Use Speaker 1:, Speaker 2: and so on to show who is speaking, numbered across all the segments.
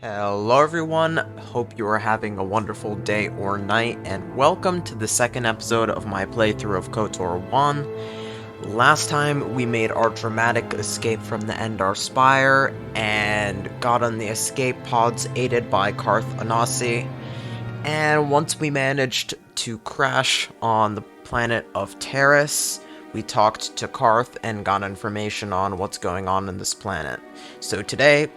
Speaker 1: Hello everyone, hope you are having a wonderful day or night, and welcome to the second episode of my playthrough of KOTOR 1. Last time we made our dramatic escape from the Endar Spire, and got on the escape pods aided by Carth Anasi, and once we managed to crash on the planet of Taris, we talked to Carth and got information on what's going on in this planet. So today,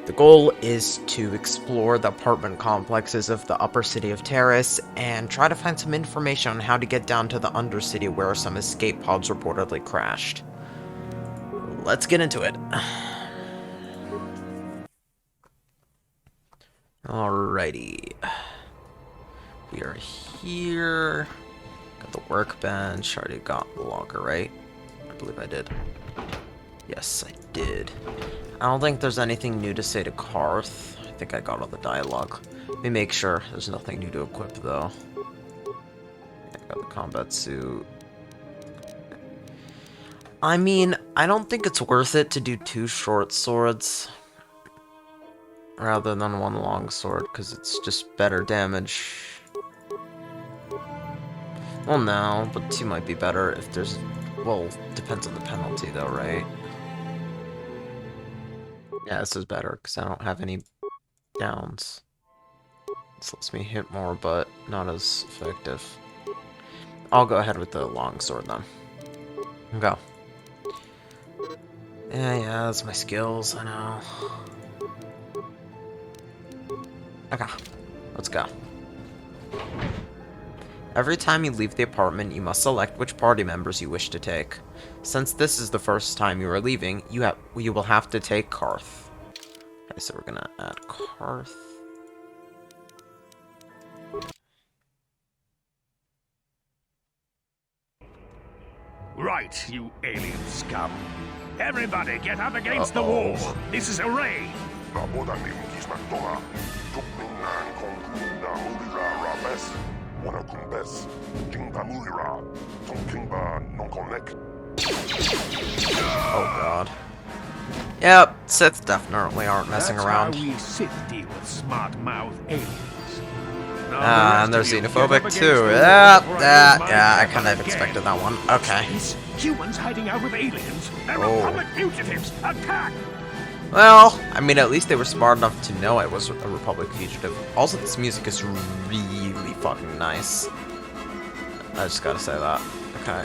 Speaker 1: the goal is to explore the apartment complexes of the upper city of Taris and try to find some information on how to get down to the undercity where some escape pods reportedly crashed. Let's get into it. Alrighty. We are here. Got the workbench. Already got the logger, right? I believe I did. Yes, I did. I don't think there's anything new to say to Carth. I think I got all the dialogue. Let me make sure there's nothing new to equip, though. I got the combat suit. I mean, I don't think it's worth it to do 2 short swords rather than 1 long sword, because it's just better damage. Well, no, but 2 might be better if there's... Well, depends on the penalty, though, right? Yeah, this is better, because I don't have any downs. This lets me hit more, but not as effective. I'll go ahead with the long sword, then. Go. Yeah, that's my skills, I know. Okay, let's go. Every time you leave the apartment, you must select which party members you wish to take. Since this is the first time you are leaving, you will have to take Carth. Okay, so we're gonna add Carth.
Speaker 2: Right, you alien scum. Everybody get up against the wall. This is a raid.
Speaker 1: Oh god. Yep, Sith definitely aren't messing around.
Speaker 2: That's how we Sith deal with smart-mouth aliens.
Speaker 1: And they're xenophobic too. Yeah, I kind of expected that one. Okay.
Speaker 2: Humans hiding out with aliens. They're Republic fugitives. Attack!
Speaker 1: Well, I mean, at least they were smart enough to know I was a Republic fugitive. Also, this music is really fucking nice. I just gotta say that. Okay.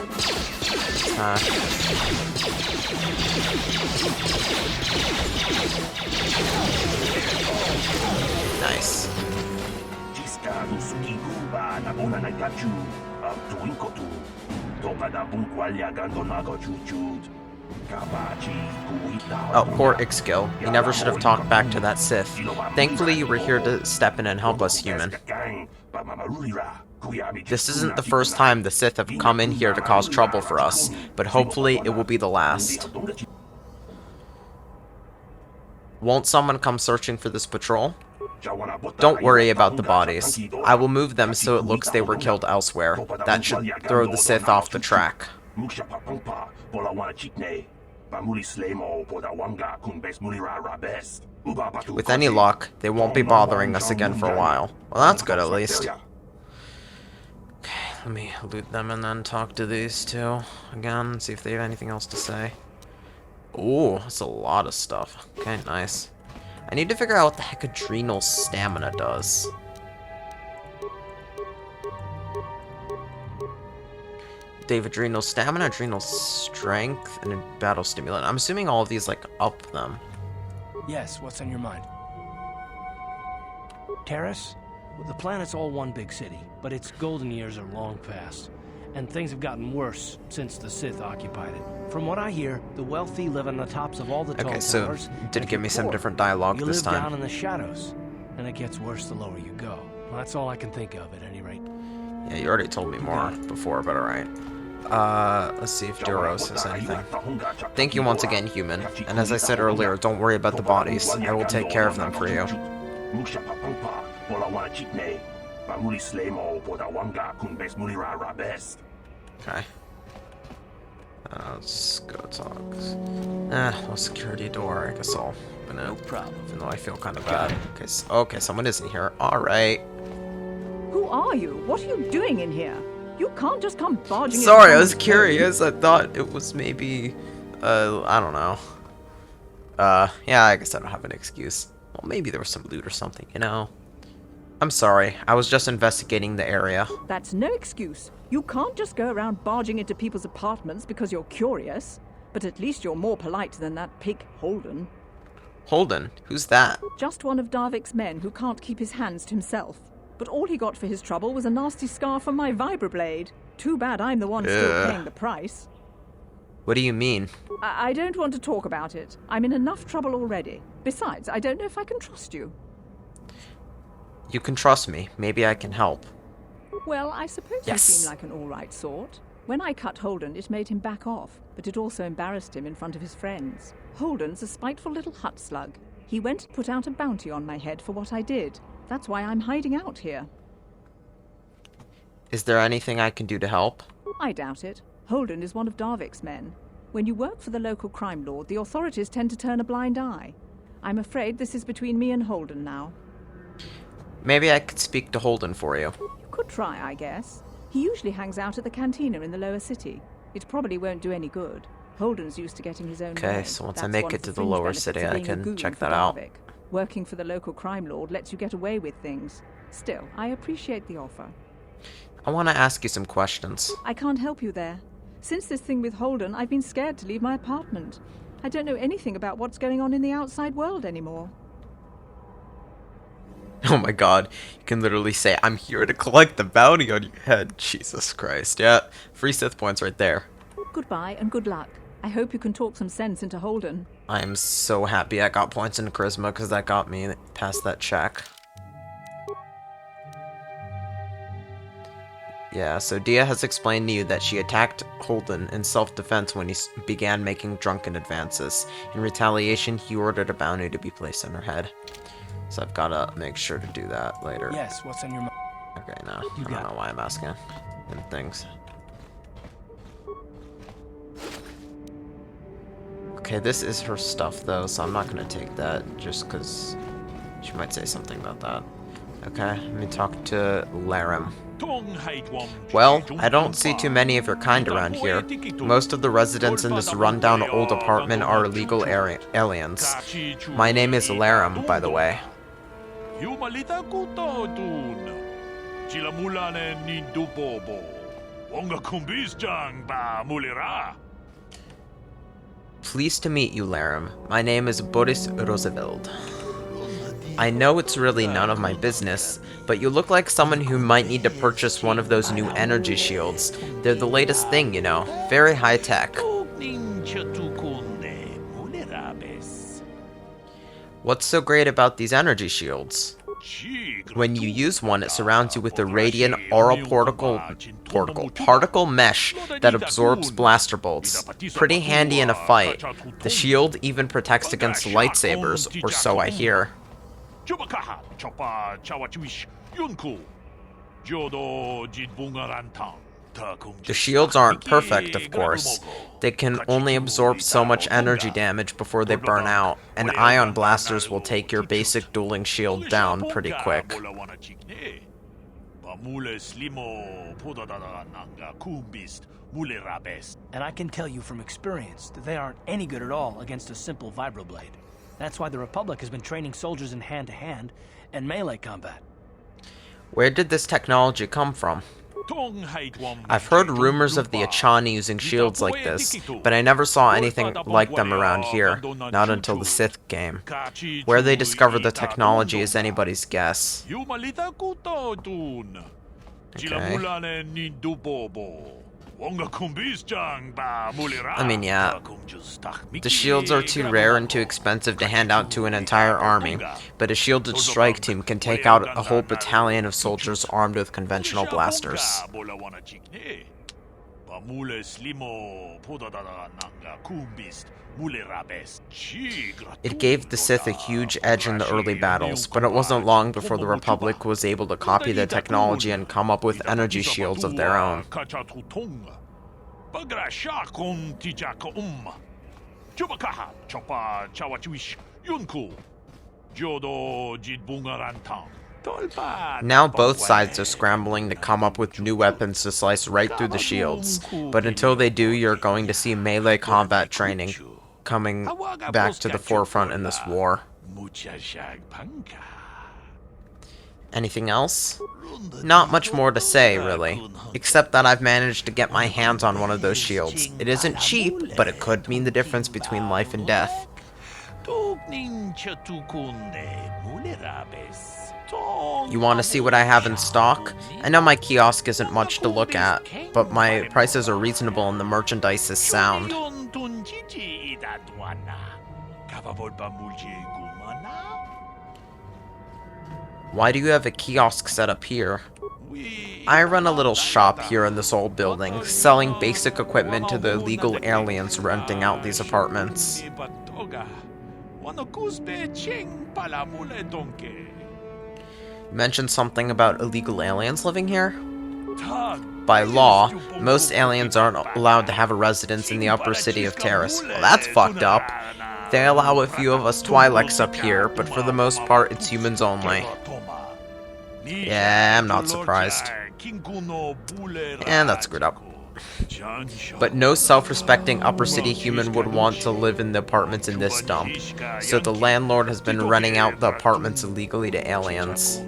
Speaker 1: Nice. Oh, poor Ixkill. You never should have talked back to that Sith. Thankfully, you were here to step in and help us, human. This isn't the first time the Sith have come in here to cause trouble for us, but hopefully it will be the last. Won't someone come searching for this patrol? Don't worry about the bodies. I will move them so it looks they were killed elsewhere. That should throw the Sith off the track. With any luck, they won't be bothering us again for a while. Well, that's good at least. Okay, let me loot them and then talk to these two again, see if they have anything else to say. Ooh, that's a lot of stuff. Okay, nice. I need to figure out what the heck adrenal stamina does. They have adrenal stamina, adrenal strength, and a battle stimulant. I'm assuming all of these, like, up them.
Speaker 3: Yes, what's on your mind? Taris? Well, the planet's all one big city, but its golden years are long past. And things have gotten worse since the Sith occupied it. From what I hear, the wealthy live on the tops of all the tall towers.
Speaker 1: Did give me some different dialogue this time.
Speaker 3: You live down in the shadows, and it gets worse the lower you go. Well, that's all I can think of at any rate.
Speaker 1: Yeah, you already told me more before, but alright. Let's see if Duros has anything. Thank you once again, human. And as I said earlier, don't worry about the bodies. I will take care of them for you. Okay. Let's go talk. No security door. I guess I'll open it.
Speaker 4: No problem.
Speaker 1: Even though I feel kind of bad. Okay, someone is in here. Alright.
Speaker 5: Who are you? What are you doing in here? You can't just come barging in.
Speaker 1: Sorry, I was curious. I thought it was maybe, I don't know. Yeah, I guess I don't have an excuse. Well, maybe there was some loot or something, you know? I'm sorry. I was just investigating the area.
Speaker 5: That's no excuse. You can't just go around barging into people's apartments because you're curious. But at least you're more polite than that pig Holden.
Speaker 1: Holden? Who's that?
Speaker 5: Just one of Davik's men who can't keep his hands to himself. But all he got for his trouble was a nasty scar from my vibroblade. Too bad I'm the one still paying the price.
Speaker 1: What do you mean?
Speaker 5: I don't want to talk about it. I'm in enough trouble already. Besides, I don't know if I can trust you.
Speaker 1: You can trust me. Maybe I can help.
Speaker 5: Well, I suppose you seem like an all-right sort. When I cut Holden, it made him back off, but it also embarrassed him in front of his friends. Holden's a spiteful little hut slug. He went and put out a bounty on my head for what I did. That's why I'm hiding out here.
Speaker 1: Is there anything I can do to help?
Speaker 5: I doubt it. Holden is one of Davik's men. When you work for the local crime lord, the authorities tend to turn a blind eye. I'm afraid this is between me and Holden now.
Speaker 1: Maybe I could speak to Holden for you.
Speaker 5: You could try, I guess. He usually hangs out at the Cantina in the lower city. It probably won't do any good. Holden's used to getting his own way.
Speaker 1: Okay, so once I make it to the lower city, I can check that out.
Speaker 5: Working for the local crime lord lets you get away with things. Still, I appreciate the offer.
Speaker 1: I want to ask you some questions.
Speaker 5: I can't help you there. Since this thing with Holden, I've been scared to leave my apartment. I don't know anything about what's going on in the outside world anymore.
Speaker 1: Oh my god, you can literally say, I'm here to collect the bounty on your head. Jesus Christ, yeah. Free Sith points right there.
Speaker 5: Goodbye and good luck. I hope you can talk some sense into Holden.
Speaker 1: I am so happy I got points in Charisma because that got me past that check. Yeah, so Dia has explained to you that she attacked Holden in self-defense when he began making drunken advances. In retaliation, he ordered a bounty to be placed on her head. So I've got to make sure to do that later.
Speaker 3: Yes, what's on your mind?
Speaker 1: Okay, no. I don't know why I'm asking him things. Okay, this is her stuff, though, so I'm not going to take that just because she might say something about that. Okay, let me talk to Larrim. Well, I don't see too many of your kind around here. Most of the residents in this rundown old apartment are illegal aliens. My name is Larrim, by the way. Pleased to meet you, Larrim. My name is Boris Rooseveld. I know it's really none of my business, but you look like someone who might need to purchase one of those new energy shields. They're the latest thing, you know. Very high tech. What's so great about these energy shields? When you use one, it surrounds you with a radiant aura particle mesh that absorbs blaster bolts. Pretty handy in a fight. The shield even protects against lightsabers, or so I hear. The shields aren't perfect, of course. They can only absorb so much energy damage before they burn out, and ion blasters will take your basic dueling shield down pretty quick.
Speaker 3: And I can tell you from experience that they aren't any good at all against a simple vibroblade. That's why the Republic has been training soldiers in hand-to-hand and melee combat.
Speaker 1: Where did this technology come from? I've heard rumors of the Achani using shields like this, but I never saw anything like them around here, not until the Sith game. Where they discovered the technology is anybody's guess. Okay. I mean, yeah, the shields are too rare and too expensive to hand out to an entire army, but a shielded strike team can take out a whole battalion of soldiers armed with conventional blasters. It gave the Sith a huge edge in the early battles, but it wasn't long before the Republic was able to copy the technology and come up with energy shields of their own. Now both sides are scrambling to come up with new weapons to slice right through the shields, but until they do, you're going to see melee combat training coming back to the forefront in this war. Anything else? Not much more to say, really, except that I've managed to get my hands on one of those shields. It isn't cheap, but it could mean the difference between life and death. You want to see what I have in stock? I know my kiosk isn't much to look at, but my prices are reasonable and the merchandise is sound. Why do you have a kiosk set up here? I run a little shop here in this old building, selling basic equipment to the illegal aliens renting out these apartments. You mentioned something about illegal aliens living here? By law, most aliens aren't allowed to have a residence in the upper city of Taris. Well, that's fucked up. They allow a few of us Twi'leks up here, but for the most part, it's humans only. Yeah, I'm not surprised. And that's screwed up. But no self-respecting upper city human would want to live in the apartments in this dump, so the landlord has been renting out the apartments illegally to aliens.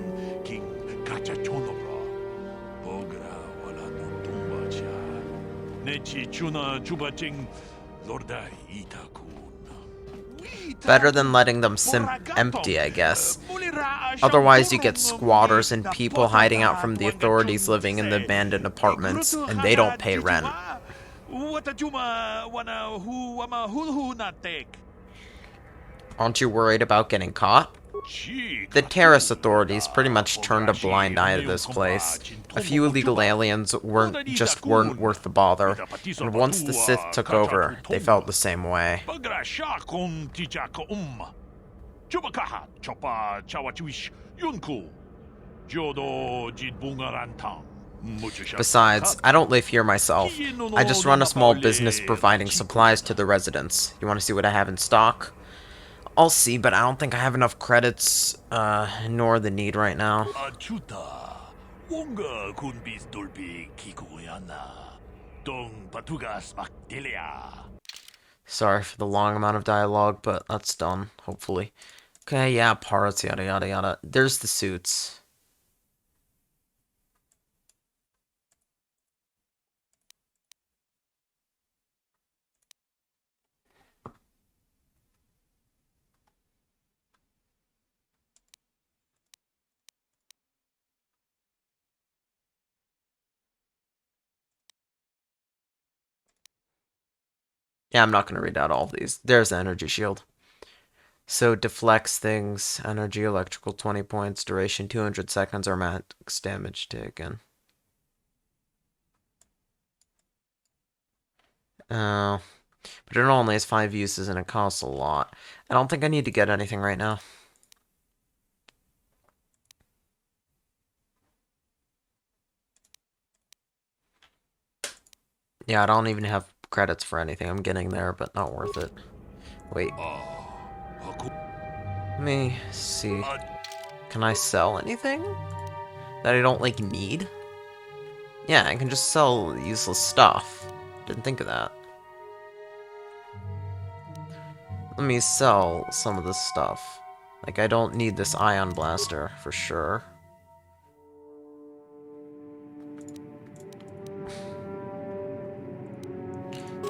Speaker 1: Better than letting them empty, I guess. Otherwise, you get squatters and people hiding out from the authorities living in the abandoned apartments, and they don't pay rent. Aren't you worried about getting caught? The Taris authorities pretty much turned a blind eye to this place. A few illegal aliens weren't worth the bother, and once the Sith took over, they felt the same way. Besides, I don't live here myself. I just run a small business providing supplies to the residents. You want to see what I have in stock? I'll see, but I don't think I have enough credits, nor the need right now. Sorry for the long amount of dialogue, but that's done, hopefully. Okay, yeah, parts, yada yada yada. There's the suits. Yeah, I'm not going to read out all of these. There's the energy shield. So, deflects things, energy, electrical, 20 points, duration, 200 seconds, or max damage taken. Oh, but it only has 5 uses and it costs a lot. I don't think I need to get anything right now. Yeah, I don't even have credits for anything. I'm getting there, but not worth it. Wait. Let me see. Can I sell anything that I don't, like, need? Yeah, I can just sell useless stuff. Didn't think of that. Let me sell some of this stuff. Like, I don't need this ion blaster, for sure.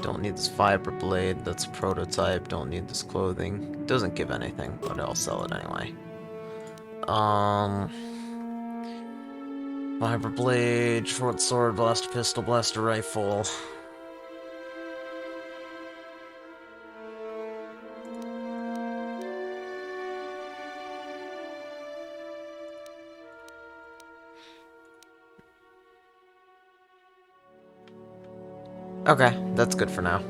Speaker 1: Don't need this fiber blade, that's prototype. Don't need this clothing. It doesn't give anything, but I'll sell it anyway. Fiber blade, short sword, blaster pistol, blaster rifle. Okay, that's good for now.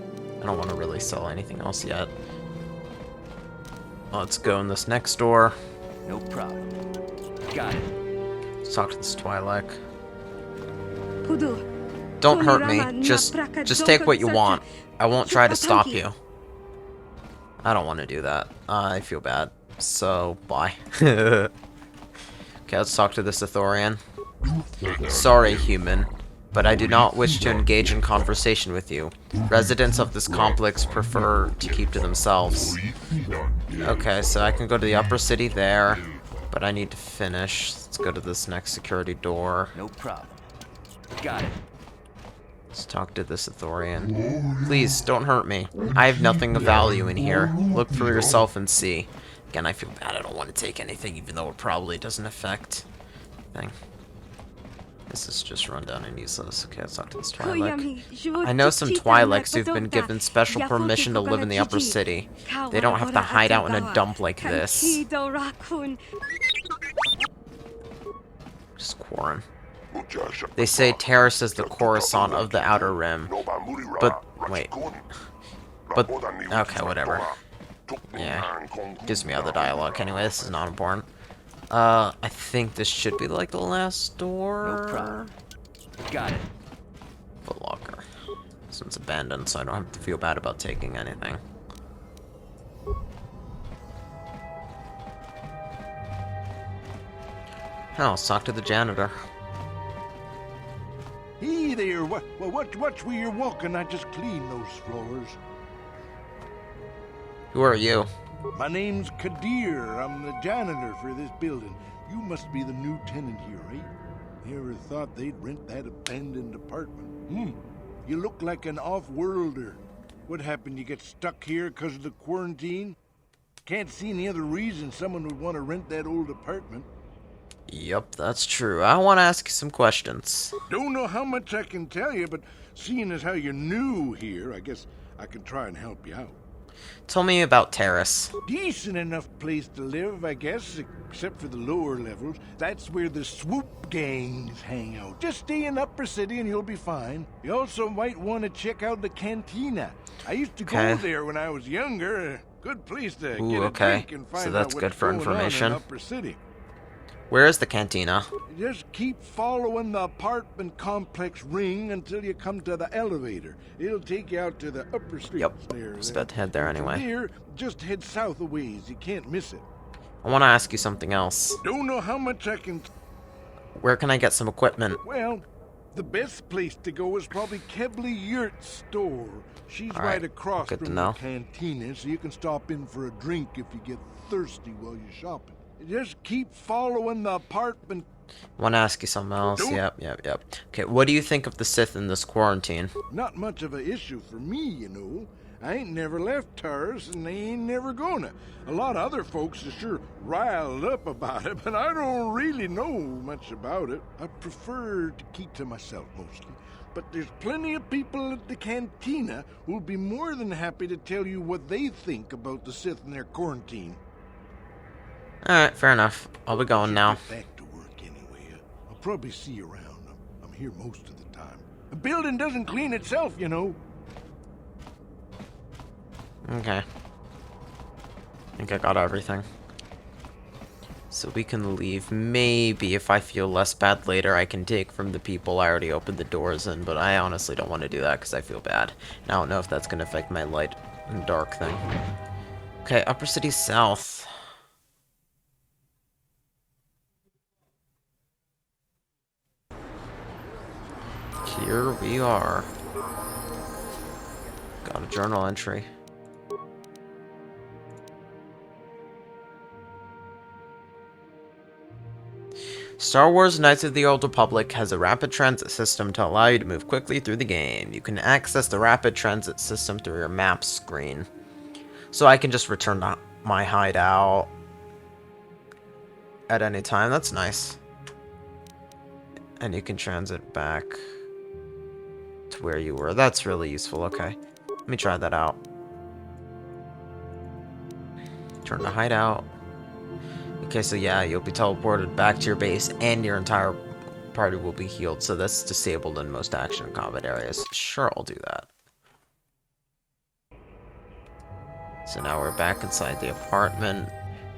Speaker 1: I don't want to really sell anything else yet. Let's go in this next door.
Speaker 4: No problem. Got it.
Speaker 1: Let's talk to this Twi'lek. Don't hurt me. Just take what you want. I won't try to stop you. I don't want to do that. I feel bad. So, bye. Okay, let's talk to this Ithorian. Sorry, human, but I do not wish to engage in conversation with you. Residents of this complex prefer to keep to themselves. Okay, so I can go to the upper city there, but I need to finish. Let's go to this next security door.
Speaker 4: No problem. Got it.
Speaker 1: Let's talk to this Ithorian. Please, don't hurt me. I have nothing of value in here. Look for yourself and see. Again, I feel bad. I don't want to take anything, even though it probably doesn't affect anything. This is just rundown and useless. Okay, let's talk to this Twi'lek. I know some Twi'leks who've been given special permission to live in the upper city. They don't have to hide out in a dump like this. Just Quarren. They say Taris is the Coruscant of the Outer Rim. But, wait. But, okay, whatever. Yeah. Gives me other dialogue. Anyway, this is not important. I think this should be like the last door.
Speaker 4: No problem. Got it.
Speaker 1: Foot locker. This one's abandoned, so I don't have to feel bad about taking anything. Oh, let's talk to the janitor.
Speaker 6: Hey there, watch where you're walking. I just cleaned those floors.
Speaker 1: Who are you?
Speaker 6: My name's Kadir. I'm the janitor for this building. You must be the new tenant here, eh? Never thought they'd rent that abandoned apartment. You look like an off-worlder. What happened, you get stuck here because of the quarantine? Can't see any other reason someone would want to rent that old apartment.
Speaker 1: Yep, that's true. I want to ask you some questions.
Speaker 6: Don't know how much I can tell you, but seeing as how you're new here, I guess I can try and help you out.
Speaker 1: Tell me about Taris.
Speaker 6: Decent enough place to live, I guess, except for the lower levels. That's where the swoop gangs hang out. Just stay in Upper City and you'll be fine. You also might want to check out the Cantina. I used to go there when I was younger. Good place to get a drink and find
Speaker 1: so that's
Speaker 6: out
Speaker 1: good
Speaker 6: what's
Speaker 1: for
Speaker 6: going
Speaker 1: information.
Speaker 6: on in Upper City.
Speaker 1: Where is the Cantina?
Speaker 6: Just keep following the apartment complex ring until you come to the elevator. It'll take you out to the upper streets.
Speaker 1: Yep,
Speaker 6: there.
Speaker 1: I was about to head there anyway.
Speaker 6: From here, just head south a ways. You can't miss it.
Speaker 1: I want to ask you something else.
Speaker 6: Don't know how much I can...
Speaker 1: Where can I get some equipment?
Speaker 6: Well, the best place to go is probably Kebla Yurt's store. She's right across from the Cantina, so you can stop in for a drink if you get thirsty while you're shopping. Just keep following the apartment.
Speaker 1: I want to ask you something else. Yep. Okay, what do you think of the Sith in this quarantine?
Speaker 6: Not much of an issue for me, you know. I ain't never left Taris, and they ain't never gonna. A lot of other folks are sure riled up about it, but I don't really know much about it. I prefer to keep to myself mostly. But there's plenty of people at the Cantina who'll be more than happy to tell you what they think about the Sith and their quarantine.
Speaker 1: Alright, fair enough. I'll be going now.
Speaker 6: Get back to work anyway. I'll probably see you around. I'm here most of the time. A building doesn't clean itself, you know.
Speaker 1: Okay. I think I got everything. So we can leave. Maybe if I feel less bad later, I can take from the people I already opened the doors in, but I honestly don't want to do that because I feel bad. And I don't know if that's going to affect my light and dark thing. Okay, Upper City South. Here we are. Got a journal entry. Star Wars Knights of the Old Republic has a rapid transit system to allow you to move quickly through the game. You can access the rapid transit system through your map screen. So I can just return to my hideout at any time. That's nice. And you can transit back to where you were. That's really useful. Okay. Let me try that out. Turn to hideout. Okay, so yeah, you'll be teleported back to your base and your entire party will be healed. So that's disabled in most action and combat areas. Sure, I'll do that. So now we're back inside the apartment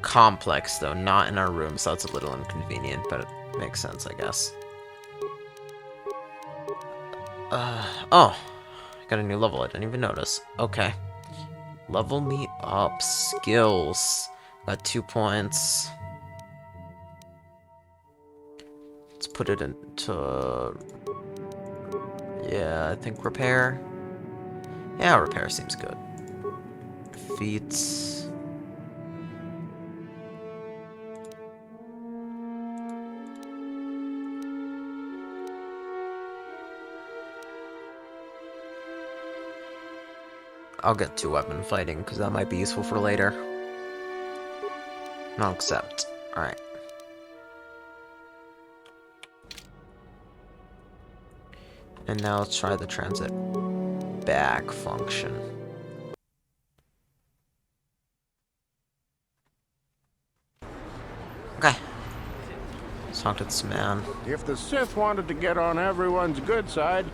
Speaker 1: complex, though not in our room, so that's a little inconvenient, but it makes sense, I guess. Oh. Got a new level, I didn't even notice. Okay. Level me up. Skills. Got 2 points. Let's put it into... yeah, I think repair. Yeah, repair seems good. Feats. I'll get 2 weapon fighting, because that might be useful for later. I'll accept. Alright. And now let's try the transit back function. Okay. Let's talk to this man.
Speaker 7: If the Sith wanted to get on everyone's good side,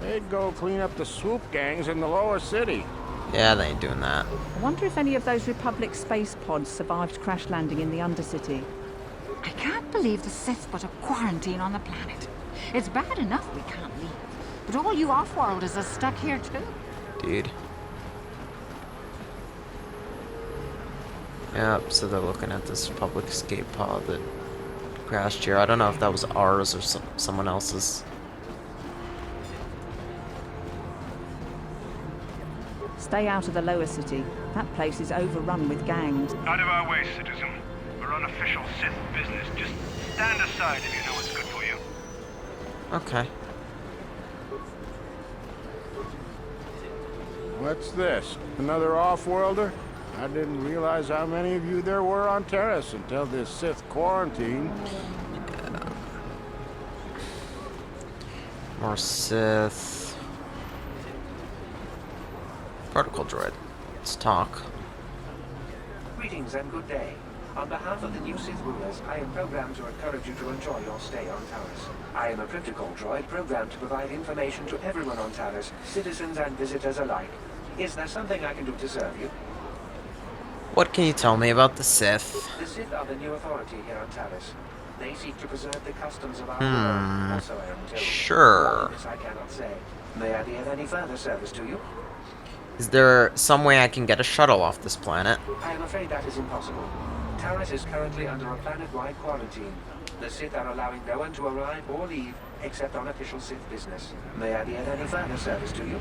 Speaker 7: they'd go clean up the swoop gangs in the lower city.
Speaker 1: Yeah, they ain't doing that.
Speaker 5: I wonder if any of those Republic space pods survived crash landing in the Undercity.
Speaker 8: I can't believe the Sith put a quarantine on the planet. It's bad enough we can't leave, but all you off-worlders are stuck here too.
Speaker 1: Dude. Yep, so they're looking at this Republic escape pod that crashed here. I don't know if that was ours or someone else's.
Speaker 5: Stay out of the lower city. That place is overrun with gangs.
Speaker 2: Out of our way, citizen. We're on official Sith business. Just stand aside if you know what's good for you.
Speaker 1: Okay.
Speaker 7: What's this? Another off-worlder? I didn't realize how many of you there were on Taris until this Sith quarantine.
Speaker 1: Yeah. More Sith. Protocol droid. Let's talk.
Speaker 9: Greetings and good day. On behalf of the new Sith rulers, I am programmed to encourage you to enjoy your stay on Taris. I am a protocol droid programmed to provide information to everyone on Taris, citizens and visitors alike. Is there something I can do to serve you?
Speaker 1: What can you tell me about the Sith?
Speaker 9: The Sith are the new authority here on Taris. They seek to preserve the customs of our world. Also, I am told.
Speaker 1: Sure.
Speaker 9: This I cannot say. May I be of any further service to you?
Speaker 1: Is there some way I can get a shuttle off this planet?
Speaker 9: I am afraid that is impossible. Taris is currently under a planet-wide quarantine. The Sith are allowing no one to arrive or leave except on official Sith business. May I be of any further service to you?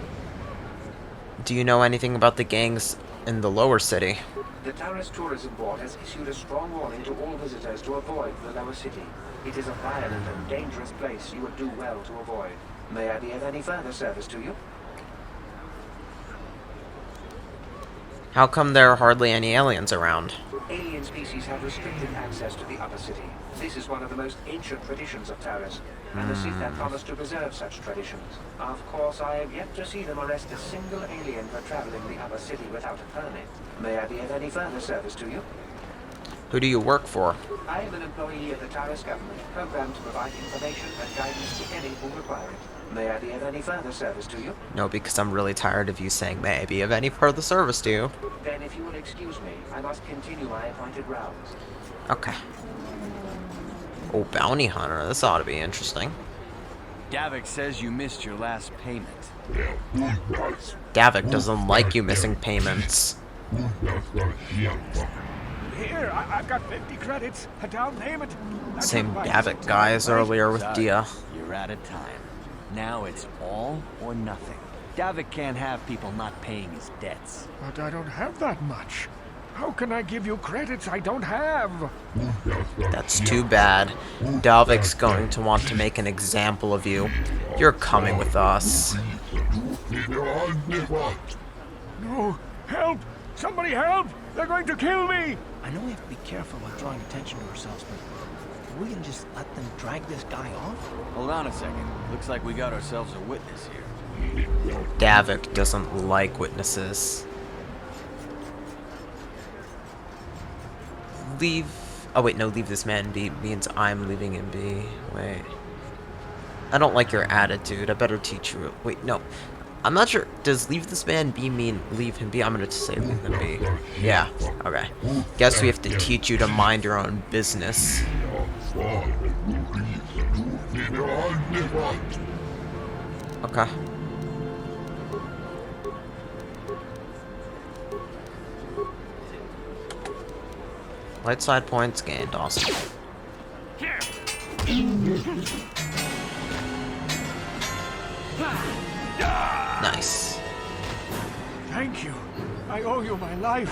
Speaker 1: Do you know anything about the gangs in the lower city?
Speaker 9: The Taris Tourism Board has issued a strong warning to all visitors to avoid the lower city. It is a violent and dangerous place you would do well to avoid. May I be of any further service to you?
Speaker 1: How come there are hardly any aliens around?
Speaker 9: Alien species have restricted access to the Upper City. This is one of the most ancient traditions of Taris, and the Sith have promised to preserve such traditions. Of course, I have yet to see them arrest a single alien for traveling the Upper City without a permit. May I be of any further service to you?
Speaker 1: Who do you work for?
Speaker 9: I am an employee of the Taris government, programmed to provide information and guidance to any who require it. May I be of any further service to you?
Speaker 1: No, because I'm really tired of you saying, may I be of any further service to you?
Speaker 9: Then if you will excuse me, I must continue my appointed rounds.
Speaker 1: Okay. Oh, bounty hunter. This ought to be interesting.
Speaker 4: Davik says you missed your last payment.
Speaker 1: Davik doesn't like you missing payments.
Speaker 2: Here, I've got 50 credits, a down payment.
Speaker 1: Same Davik guy as earlier with Dia.
Speaker 4: You're out of time. Now it's all or nothing. Davik can't have people not paying his debts.
Speaker 2: But I don't have that much. How can I give you credits I don't have?
Speaker 1: That's too bad. Davik's going to want to make an example of you. You're coming with us.
Speaker 2: No, help! Somebody help! They're going to kill me!
Speaker 3: I know we have to be careful with drawing attention to ourselves, but are we gonna just let them drag this guy off?
Speaker 4: Hold on a second. Looks like we got ourselves a witness here.
Speaker 1: Davik doesn't like witnesses. Leave... Oh wait, no, leave this man be means I'm leaving him be. Wait. I don't like your attitude. I better teach you... Wait, no. I'm not sure. Does leave this man be mean leave him be? I'm gonna just say leave him be. Yeah, okay. Guess we have to teach you to mind your own business. Okay. Light side points gained. Awesome. Nice.
Speaker 2: Thank you. I owe you my life.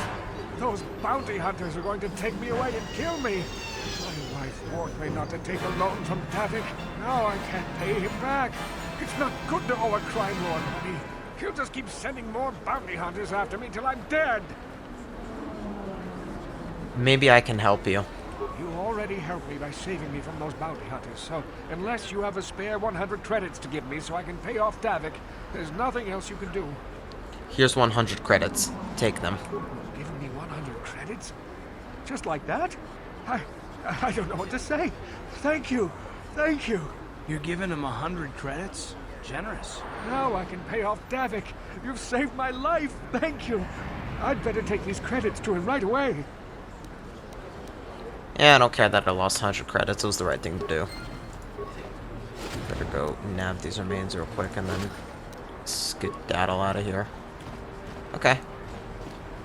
Speaker 2: Those bounty hunters are going to take me away and kill me. My wife warned me not to take a loan from Davik. Now I can't pay him back. It's not good to owe a crime lord money. He'll just keep sending more bounty hunters after me till I'm dead.
Speaker 1: Maybe I can help you.
Speaker 2: You already helped me by saving me from those bounty hunters, so unless you have a spare 100 credits to give me so I can pay off Davik, there's nothing else you can do.
Speaker 1: Here's 100 credits. Take them.
Speaker 2: Giving me 100 credits? Just like that? I don't know what to say. Thank you. Thank you.
Speaker 3: You're giving him 100 credits? Generous.
Speaker 2: Now I can pay off Davik. You've saved my life. Thank you. I'd better take these credits to him right away.
Speaker 1: Yeah, I don't care that I lost 100 credits. It was the right thing to do. Better go nab these remains real quick and then skedaddle out of here. Okay.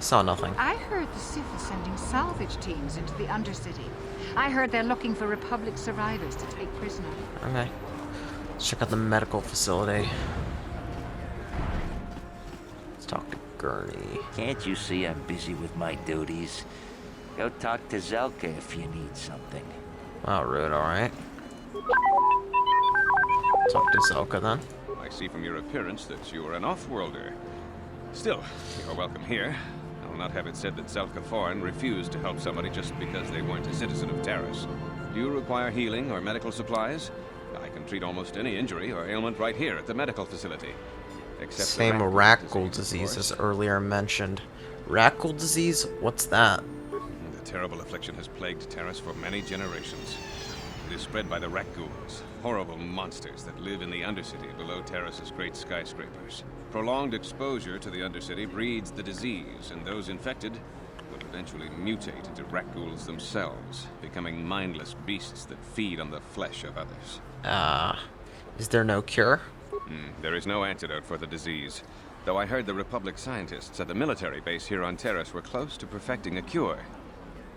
Speaker 1: Saw nothing.
Speaker 8: I heard the Sith is sending salvage teams into the Undercity. I heard they're looking for Republic survivors to take prisoner.
Speaker 1: Okay. Let's check out the medical facility. Let's talk to Gurney.
Speaker 10: Can't you see I'm busy with my duties? Go talk to Zelka if you need something.
Speaker 1: Wow, rude, alright. Talk to Zelka then.
Speaker 11: I see from your appearance that you are an off-worlder. Still, you are welcome here. I will not have it said that Zelka Foreign refused to help somebody just because they weren't a citizen of Taris. Do you require healing or medical supplies? I can treat almost any injury or ailment right here at the medical facility. Except
Speaker 1: same Rackle disease as earlier mentioned. Rackle disease? What's that?
Speaker 11: The terrible affliction has plagued Taris for many generations. It is spread by the Rakghouls, horrible monsters that live in the Undercity below Taris's great skyscrapers. Prolonged exposure to the Undercity breeds the disease, and those infected will eventually mutate into Rakghouls themselves, becoming mindless beasts that feed on the flesh of others.
Speaker 1: Is there no cure?
Speaker 11: There is no antidote for the disease, though I heard the Republic scientists at the military base here on Taris were close to perfecting a cure.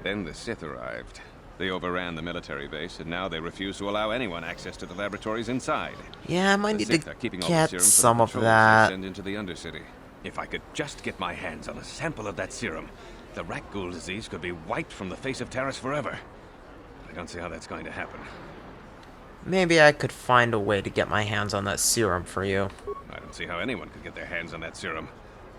Speaker 11: Then the Sith arrived. They overran the military base, and now they refuse to allow anyone access to the laboratories inside.
Speaker 1: Yeah, I might need to get some of
Speaker 11: They
Speaker 1: that.
Speaker 11: send into the Undercity. If I could just get my hands on a sample of that serum, the Rakghoul disease could be wiped from the face of Taris forever. I don't see how that's going to happen.
Speaker 1: Maybe I could find a way to get my hands on that serum for you.
Speaker 11: I don't see how anyone could get their hands on that serum.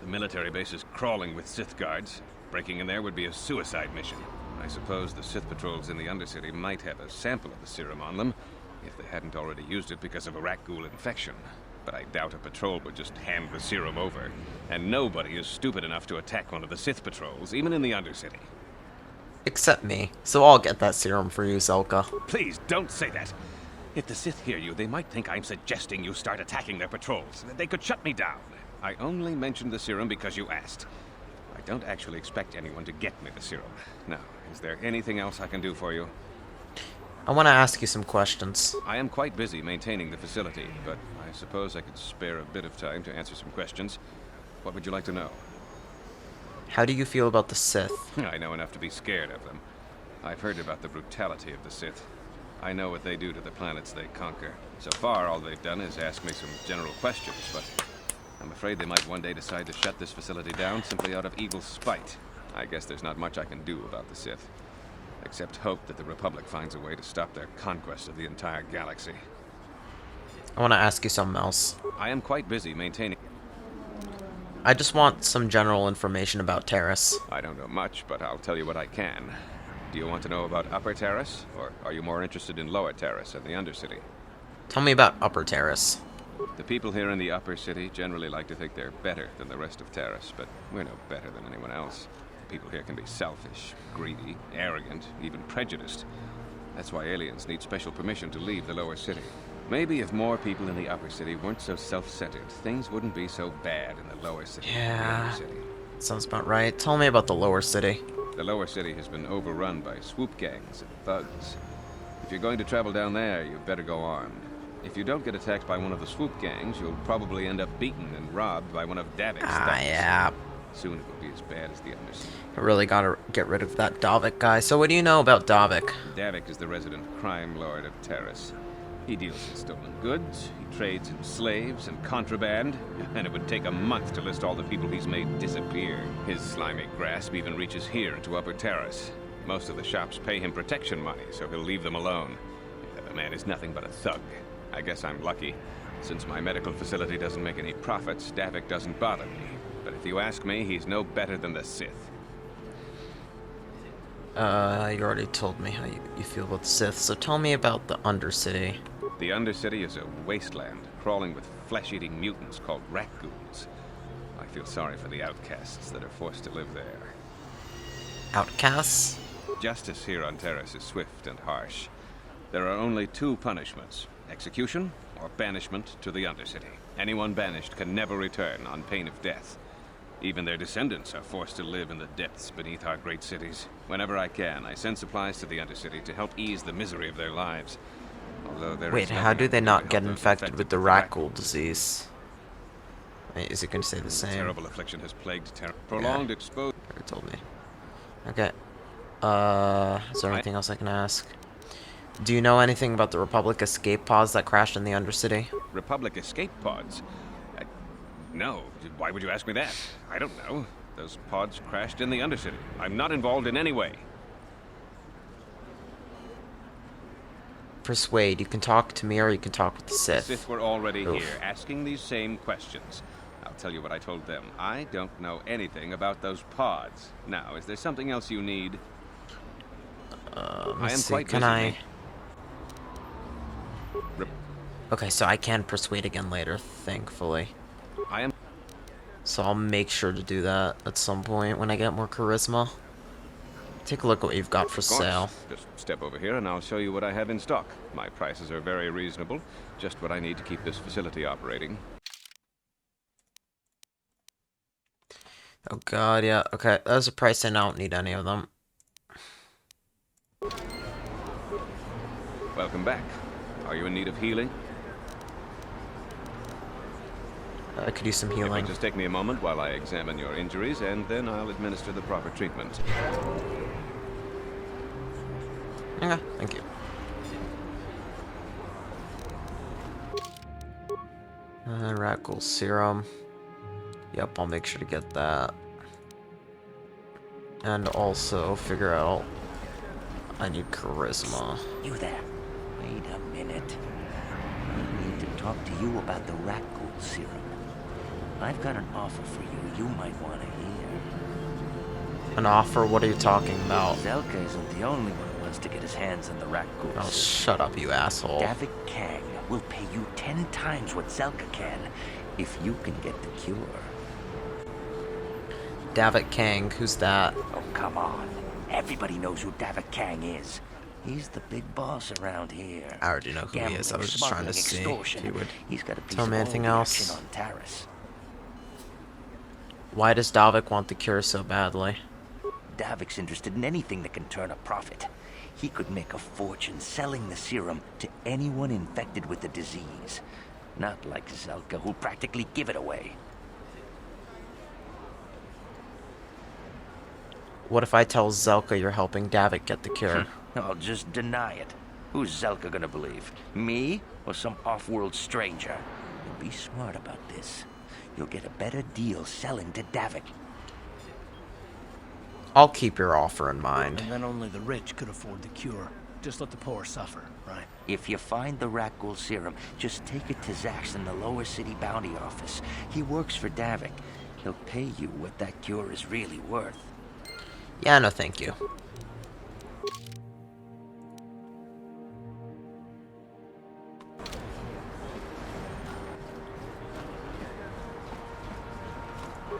Speaker 11: The military base is crawling with Sith guards. Breaking in there would be a suicide mission. I suppose the Sith Patrols in the Undercity might have a sample of the serum on them, if they hadn't already used it because of a Rakghoul infection. But I doubt a patrol would just hand the serum over, and nobody is stupid enough to attack one of the Sith Patrols, even in the Undercity.
Speaker 1: Except me, so I'll get that serum for you, Zelka.
Speaker 11: Please, don't say that. If the Sith hear you, they might think I'm suggesting you start attacking their patrols. They could shut me down. I only mentioned the serum because you asked. I don't actually expect anyone to get me the serum. Now, is there anything else I can do for you?
Speaker 1: I want to ask you some questions.
Speaker 11: I am quite busy maintaining the facility, but I suppose I could spare a bit of time to answer some questions. What would you like to know?
Speaker 1: How do you feel about the Sith?
Speaker 11: I know enough to be scared of them. I've heard about the brutality of the Sith. I know what they do to the planets they conquer. So far, all they've done is ask me some general questions, but I'm afraid they might one day decide to shut this facility down simply out of evil spite. I guess there's not much I can do about the Sith, except hope that the Republic finds a way to stop their conquest of the entire galaxy.
Speaker 1: I want to ask you something else.
Speaker 11: I am quite busy maintaining...
Speaker 1: I just want some general information about Taris.
Speaker 11: I don't know much, but I'll tell you what I can. Do you want to know about Upper Taris, or are you more interested in Lower Taris and the Undercity?
Speaker 1: Tell me about Upper Taris.
Speaker 11: The people here in the Upper City generally like to think they're better than the rest of Taris, but we're no better than anyone else. The people here can be selfish, greedy, arrogant, even prejudiced. That's why aliens need special permission to leave the Lower City. Maybe if more people in the Upper City weren't so self-centered, things wouldn't be so bad in the Lower City.
Speaker 1: Yeah,
Speaker 11: the City.
Speaker 1: Sounds about right. Tell me about the Lower City.
Speaker 11: The Lower City has been overrun by swoop gangs and thugs. If you're going to travel down there, you better go armed. If you don't get attacked by one of the swoop gangs, you'll probably end up beaten and robbed by one of Davik's thugs.
Speaker 1: Yeah.
Speaker 11: Soon it will be as bad as the others.
Speaker 1: I really gotta get rid of that Davik guy. So what do you know about Davik?
Speaker 11: Davik is the resident crime lord of Taris. He deals in stolen goods, he trades in slaves and contraband, and it would take a month to list all the people he's made disappear. His slimy grasp even reaches here to Upper Taris. Most of the shops pay him protection money, so he'll leave them alone. The man is nothing but a thug. I guess I'm lucky. Since my medical facility doesn't make any profits, Davik doesn't bother me. But if you ask me, he's no better than the Sith.
Speaker 1: You already told me how you feel about the Sith, so tell me about the Undercity.
Speaker 11: The Undercity is a wasteland, crawling with flesh-eating mutants called rat ghouls. I feel sorry for the outcasts that are forced to live there.
Speaker 1: Outcasts?
Speaker 11: Justice here on Taris is swift and harsh. There are only two punishments: execution or banishment to the Undercity. Anyone banished can never return on pain of death. Even their descendants are forced to live in the depths beneath our great cities. Whenever I can, I send supplies to the Undercity to help ease the misery of their lives.
Speaker 1: Wait, how do they not get infected with the rat ghoul disease? Wait, is it going to say the same?
Speaker 11: Terrible affliction has plagued Terra. Prolonged exposure.
Speaker 1: You told me. Okay. Is there anything else I can ask? Do you know anything about the Republic escape pods that crashed in the Undercity?
Speaker 11: Republic escape pods? No. Why would you ask me that? I don't know. Those pods crashed in the Undercity. I'm not involved in any way.
Speaker 1: Persuade. You can talk to me or you can talk with the Sith.
Speaker 11: The Sith were already here, asking these same questions. I'll tell you what I told them. I don't know anything about those pods. Now, is there something else you need? I am quite busy.
Speaker 1: Okay, so I can persuade again later, thankfully. So I'll make sure to do that at some point when I get more charisma. Take a look at what you've got for sale.
Speaker 11: Just step over here and I'll show you what I have in stock. My prices are very reasonable. Just what I need to keep this facility operating.
Speaker 1: Oh god, yeah. Okay, that's a price and I don't need any of them.
Speaker 11: Welcome back. Are you in need of healing?
Speaker 1: I could use some healing.
Speaker 11: Just take me a moment while I examine your injuries, and then I'll administer the proper treatment.
Speaker 1: Okay, thank you. Rat ghoul serum. Yep, I'll make sure to get that. And also figure out I need charisma.
Speaker 10: You there? Wait a minute. I need to talk to you about the rat ghoul serum. I've got an offer for you might want to hear.
Speaker 1: An offer? What are you talking about?
Speaker 10: Zelka isn't the only one who wants to get his hands on the rat ghoul serum.
Speaker 1: Oh, shut up, you asshole.
Speaker 10: Davik Kang will pay you 10 times what Zelka can if you can get the cure.
Speaker 1: Davik Kang, who's that?
Speaker 10: Oh, come on. Everybody knows who Davik Kang is. He's the big boss around here.
Speaker 1: I already know who he is. I was just trying to see if he would
Speaker 10: tell
Speaker 1: me anything else.
Speaker 10: On Taris.
Speaker 1: Why does Davik want the cure so badly?
Speaker 10: Davik's interested in anything that can turn a profit. He could make a fortune selling the serum to anyone infected with the disease. Not like Zelka, who'll practically give it away.
Speaker 1: What if I tell Zelka you're helping Davik get the cure?
Speaker 10: I'll just deny it. Who's Zelka gonna believe? Me or some off-world stranger? Be smart about this. You'll get a better deal selling to Davik.
Speaker 1: I'll keep your offer in mind.
Speaker 3: And then only the rich could afford the cure. Just let the poor suffer, right?
Speaker 10: If you find the rat ghoul serum, just take it to Zax in the lower city bounty office. He works for Davik. He'll pay you what that cure is really worth.
Speaker 1: Yeah, no thank you.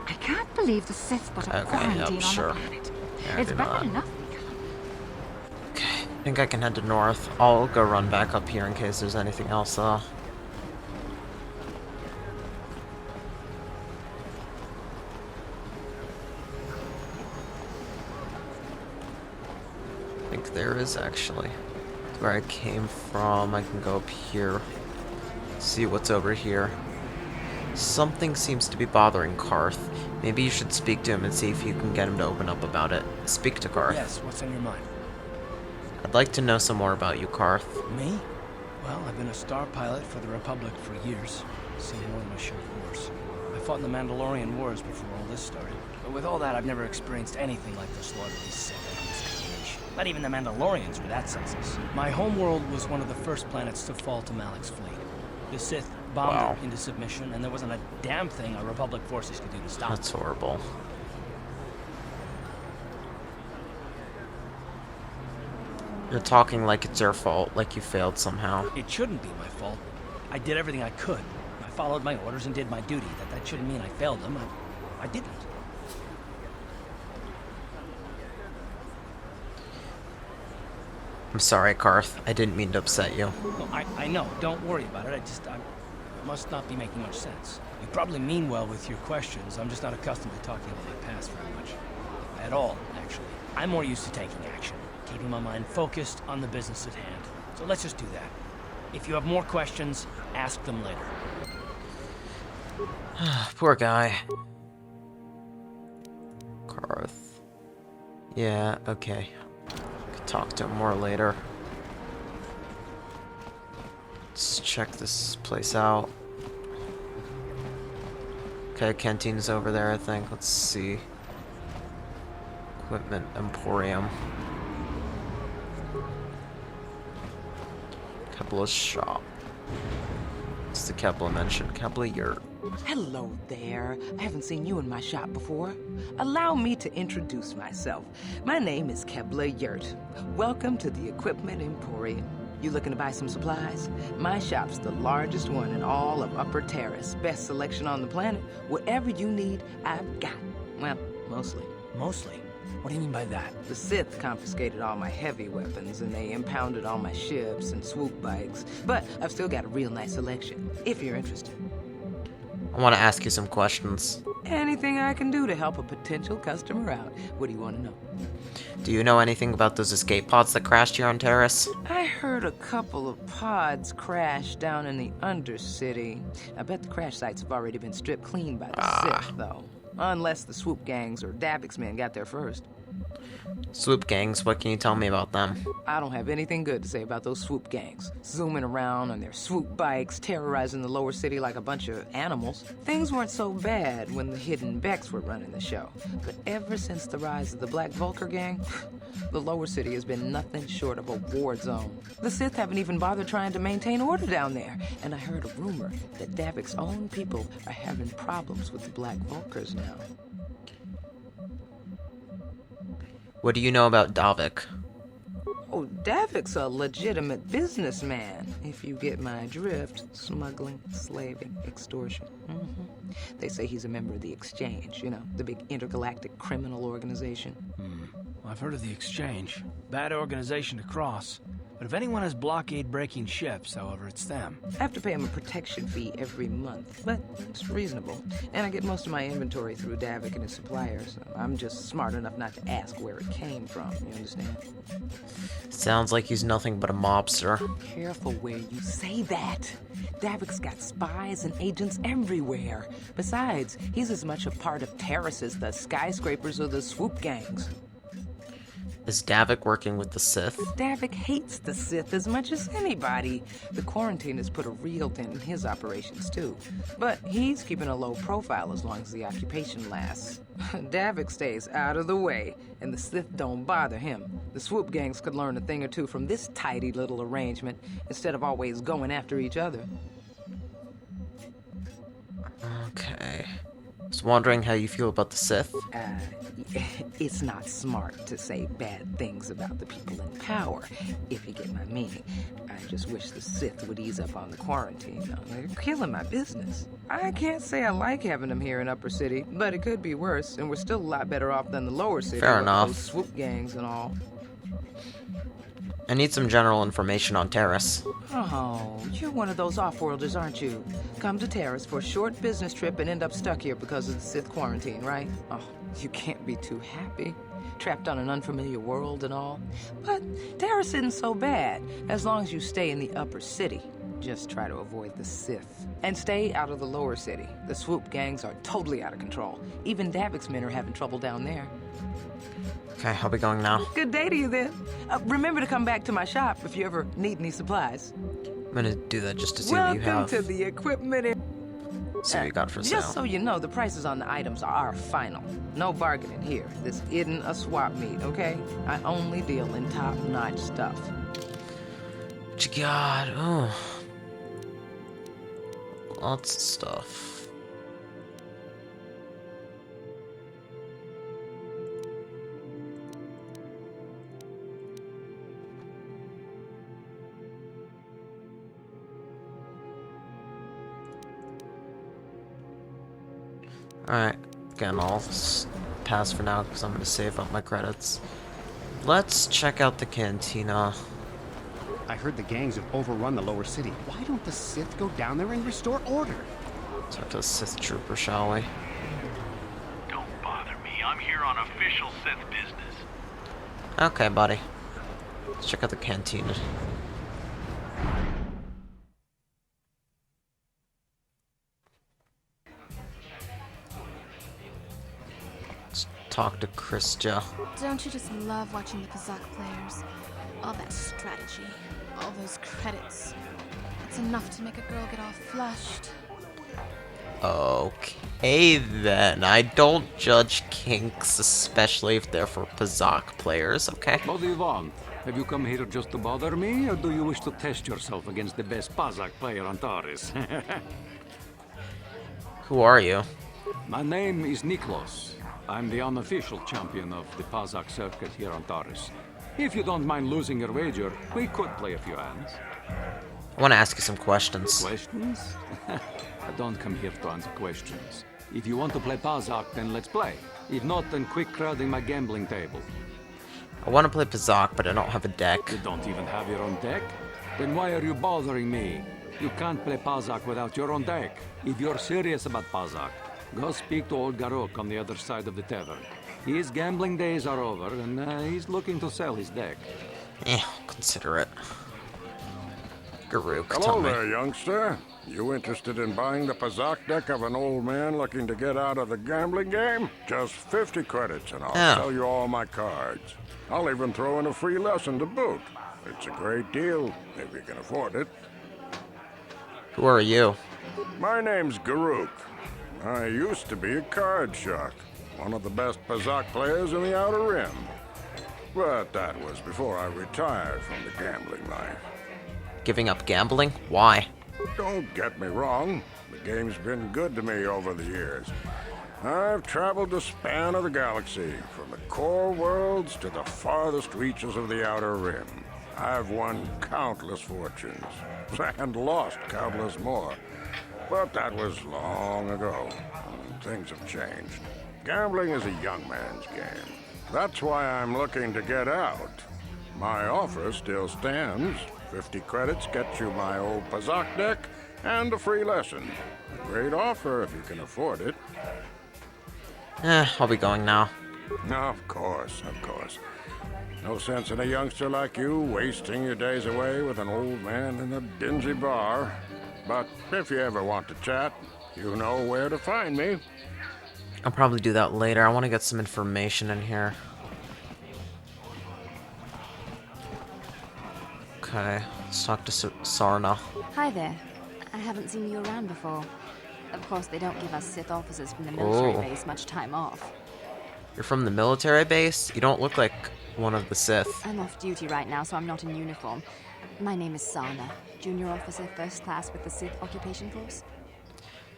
Speaker 8: I can't believe the Sith put a quarantine on the planet. It's bad enough we can't.
Speaker 1: Okay, I think I can head to north. I'll go run back up here in case there's anything else, though. I think there is, actually. Where I came from, I can go up here. see what's over here. Something seems to be bothering Carth. Maybe you should speak to him and see if you can get him to open up about it. Speak to Carth.
Speaker 3: Yes, what's on your mind?
Speaker 1: I'd like to know some more about you, Carth.
Speaker 3: Me? Well, I've been a star pilot for the Republic for years. Seen more than my share of wars. I fought in the Mandalorian Wars before all this started. But with all that, I've never experienced anything like the slaughter of these Sith on this age. Not even the Mandalorians were that senseless. My homeworld was one of the first planets to fall to Malik's fleet. The Sith bombed it into submission, and there wasn't a damn thing our Republic forces could do to stop it.
Speaker 1: That's horrible. You're talking like it's your fault, like you failed somehow.
Speaker 3: It shouldn't be my fault. I did everything I could. I followed my orders and did my duty. That shouldn't mean I failed them. I didn't.
Speaker 1: I'm sorry, Carth. I didn't mean to upset you.
Speaker 3: No, I know. Don't worry about it. It must not be making much sense. You probably mean well with your questions. I'm just not accustomed to talking about my past very much. At all, actually. I'm more used to taking action, keeping my mind focused on the business at hand. So let's just do that. If you have more questions, ask them later.
Speaker 1: Poor guy. Carth. Yeah, okay. Could talk to him more later. Let's check this place out. Okay, Cantina's over there, I think. Let's see. Equipment Emporium. Kebla's shop. It's the Kebla mentioned. Kebla, you're...
Speaker 12: Hello there. I haven't seen you in my shop before. Allow me to introduce myself. My name is Kebla Yurt. Welcome to the Equipment Emporium. You looking to buy some supplies? My shop's the largest one in all of Upper Taris. Best selection on the planet. Whatever you need, I've got. Well, mostly.
Speaker 3: Mostly? What do you mean by that?
Speaker 12: The Sith confiscated all my heavy weapons, and they impounded all my ships and swoop bikes. But I've still got a real nice selection, if you're interested.
Speaker 1: I want to ask you some questions.
Speaker 12: Anything I can do to help a potential customer out. What do you want to know?
Speaker 1: Do you know anything about those escape pods that crashed here on Taris?
Speaker 12: I heard a couple of pods crash down in the Undercity. I bet the crash sites have already been stripped clean by the Sith, though. Unless the swoop gangs or Davik's men got there first.
Speaker 1: Swoop gangs, what can you tell me about them?
Speaker 12: I don't have anything good to say about those swoop gangs. Zooming around on their swoop bikes, terrorizing the lower city like a bunch of animals. Things weren't so bad when the hidden Becks were running the show. But ever since the rise of the Black Vulture gang, the lower city has been nothing short of a war zone. The Sith haven't even bothered trying to maintain order down there. And I heard a rumor that Davik's own people are having problems with the Black Vultures now.
Speaker 1: What do you know about Davik?
Speaker 12: Oh, Davik's a legitimate businessman, if you get my drift. Smuggling, slaving, extortion. They say he's a member of the Exchange, you know, the big intergalactic criminal organization.
Speaker 3: I've heard of the Exchange. Bad organization to cross. But if anyone has blockade-breaking ships, however, it's them.
Speaker 12: I have to pay him a protection fee every month, but it's reasonable. And I get most of my inventory through Davik and his suppliers. I'm just smart enough not to ask where it came from, you understand?
Speaker 1: Sounds like he's nothing but a mobster.
Speaker 12: Careful where you say that. Davik's got spies and agents everywhere. Besides, he's as much a part of Taris as the skyscrapers or the swoop gangs.
Speaker 1: Is Davik working with the Sith?
Speaker 12: Davik hates the Sith as much as anybody. The quarantine has put a real dent in his operations, too. But he's keeping a low profile as long as the occupation lasts. Davik stays out of the way, and the Sith don't bother him. The swoop gangs could learn a thing or two from this tidy little arrangement, instead of always going after each other.
Speaker 1: Okay. I was wondering how you feel about the Sith.
Speaker 12: It's not smart to say bad things about the people in power, if you get my meaning. I just wish the Sith would ease up on the quarantine. They're killing my business. I can't say I like having them here in Upper City, but it could be worse, and we're still a lot better off than the lower city.
Speaker 1: Fair enough.
Speaker 12: Those swoop gangs and all.
Speaker 1: I need some general information on Taris.
Speaker 12: Oh, you're one of those off-worlders, aren't you? Come to Taris for a short business trip and end up stuck here because of the Sith quarantine, right? Oh, you can't be too happy. Trapped on an unfamiliar world and all. But Taris isn't so bad, as long as you stay in the Upper City. Just try to avoid the Sith. And stay out of the lower city. The swoop gangs are totally out of control. Even Davik's men are having trouble down there.
Speaker 1: Okay, I'll be going now.
Speaker 12: Good day to you then. Remember to come back to my shop if you ever need any supplies.
Speaker 1: I'm gonna do that just to see what you have.
Speaker 12: Welcome to the equipment.
Speaker 1: See what you got for sale.
Speaker 12: Just so you know, the prices on the items are final. No bargaining here. This isn't a swap meet, okay? I only deal in top-notch stuff.
Speaker 1: What you got? Oh. Lots of stuff. Alright, again, I'll pass for now because I'm going to save up my credits. Let's check out the Cantina.
Speaker 13: I heard the gangs have overrun the lower city. Why don't the Sith go down there and restore order?
Speaker 1: Talk to the Sith Trooper, shall we?
Speaker 14: Don't bother me. I'm here on official Sith business.
Speaker 1: Okay, buddy. Let's check out the Cantina. Talk to Christia.
Speaker 15: Don't you just love watching the Pazak players? All that strategy, all those credits. It's enough to make a girl get all flushed.
Speaker 1: Okay then. I don't judge kinks, especially if they're for Pazak players, okay?
Speaker 16: What do you want? Have you come here just to bother me, or do you wish to test yourself against the best Pazak player on Taris?
Speaker 1: Who are you?
Speaker 16: My name is Niklos. I'm the unofficial champion of the Pazak circuit here on Taris. If you don't mind losing your wager, we could play a few hands.
Speaker 1: I want to ask you some questions.
Speaker 16: Questions? I don't come here to answer questions. If you want to play Pazak, then let's play. If not, then quit crowding my gambling table.
Speaker 1: I want to play Pazak, but I don't have a deck.
Speaker 16: You don't even have your own deck? Then why are you bothering me? You can't play Pazak without your own deck. If you're serious about Pazak, go speak to old Garok on the other side of the tavern. His gambling days are over, and he's looking to sell his deck.
Speaker 1: Consider it. Garuk,
Speaker 7: hello there, youngster. You interested in buying the Pazak deck of an old man looking to get out of the gambling game? Just 50 credits, and I'll sell you all my cards. I'll even throw in a free lesson to boot. It's a great deal, if you can afford it.
Speaker 1: Who are you?
Speaker 7: My name's Garuk. I used to be a card shark, one of the best Pazak players in the Outer Rim. But that was before I retired from the gambling life.
Speaker 1: Giving up gambling? Why?
Speaker 7: Don't get me wrong. The game's been good to me over the years. I've traveled the span of the galaxy, from the core worlds to the farthest reaches of the Outer Rim. I've won countless fortunes, and lost countless more. But that was long ago, and things have changed. Gambling is a young man's game. That's why I'm looking to get out. My offer still stands. 50 credits gets you my old Pazak deck and a free lesson. A great offer if you can afford it.
Speaker 1: I'll be going now.
Speaker 7: Of course, of course. No sense in a youngster like you wasting your days away with an old man in a dingy bar. But if you ever want to chat, you know where to find me.
Speaker 1: I'll probably do that later. I want to get some information in here. Okay, let's talk to Sarna.
Speaker 17: Hi there. I haven't seen you around before. Of course, they don't give us Sith officers from the military base much time off.
Speaker 1: You're from the military base? You don't look like one of the Sith.
Speaker 17: I'm off duty right now, so I'm not in uniform. My name is Sarna, junior officer, first class with the Sith occupation force.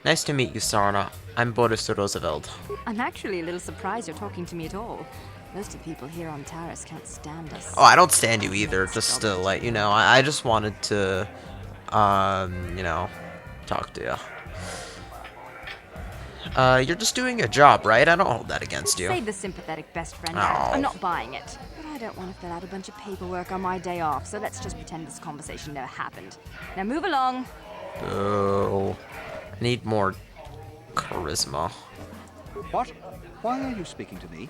Speaker 1: Nice to meet you, Sarna. I'm Boris Rooseveld.
Speaker 17: I'm actually a little surprised you're talking to me at all. Most of the people here on Taris can't stand us.
Speaker 1: Oh, I don't stand you either, just to let you know. I just wanted to, you know, talk to you. You're just doing your job, right? I don't hold that against you.
Speaker 17: Say the sympathetic best friend.
Speaker 1: Oh.
Speaker 17: I'm not buying it. But I don't want to fill out a bunch of paperwork on my day off, so let's just pretend this conversation never happened. Now move along.
Speaker 1: Boo. I need more charisma.
Speaker 18: What? Why are you speaking to me?